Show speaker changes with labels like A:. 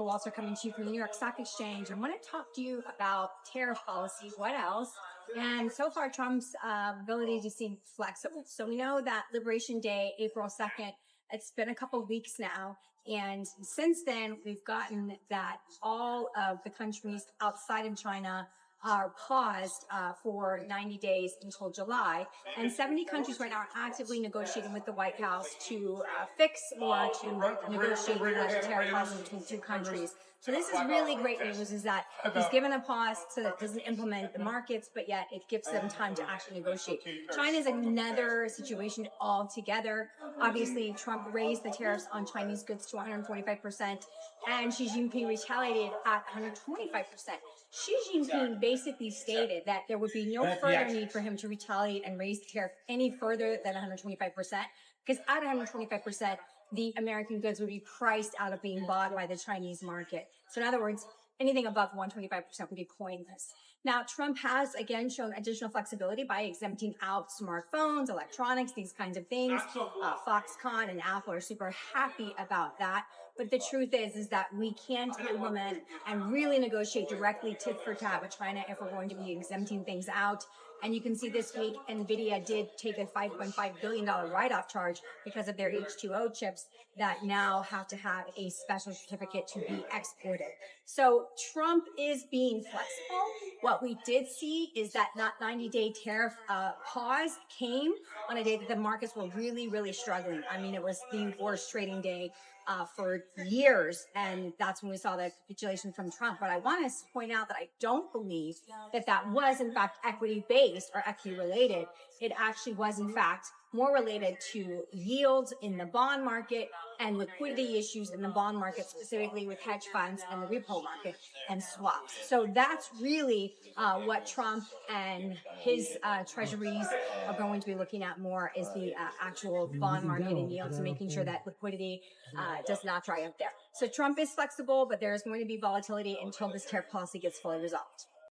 A: Walter coming to you from the New York Stock Exchange. I want to talk to you about tariff policy. What else? And so far, Trump's ability to seem flexible. So we know that Liberation Day, April 2nd, it's been a couple of weeks now. And since then, we've gotten that all of the countries outside of China are paused for 90 days until July. And 70 countries right now are actively negotiating with the White House to fix or to negotiate the tariff policy between two countries. So this is really great news, is that he's given a pause so that it doesn't implement the markets, but yet it gives them time to actually negotiate. China is another situation altogether. Obviously, Trump raised the tariffs on Chinese goods to 145%, and Xi Jinping retaliated at 125%. Xi Jinping basically stated that there would be no further need for him to retaliate and raise the tariff any further than 125%, because at 125%, the American goods would be priced out of being bought by the Chinese market. So in other words, anything above 125% would be pointless. Now, Trump has, again, shown additional flexibility by exempting out smartphones, electronics, these kinds of things. Foxconn and Apple are super happy about that. But the truth is that we can't implement and really negotiate directly tit for tat with China if we're going to be exempting things out. And you can see this week, NVIDIA did take a $5.5 billion write-off charge because of their H2O chips that now have to have a special certificate to be exported. So Trump is being flexible. What we did see is that 90-day tariff pause came on a day that the markets were really, really struggling. I mean, it was the worst trading day for years, and that's when we saw the capitulation from Trump. But I want to point out that I don't believe that that was, in fact, equity-based or equity-related. It actually was, in fact, more related to yields in the bond market and liquidity issues in the bond market, specifically with hedge funds and the repo market and swaps. So that's really what Trump and his treasuries are going to be looking at more, is the actual bond market and yields, and making sure that liquidity does not dry up there. So Trump is flexible, but there is going to be volatility until this tariff policy gets fully resolved.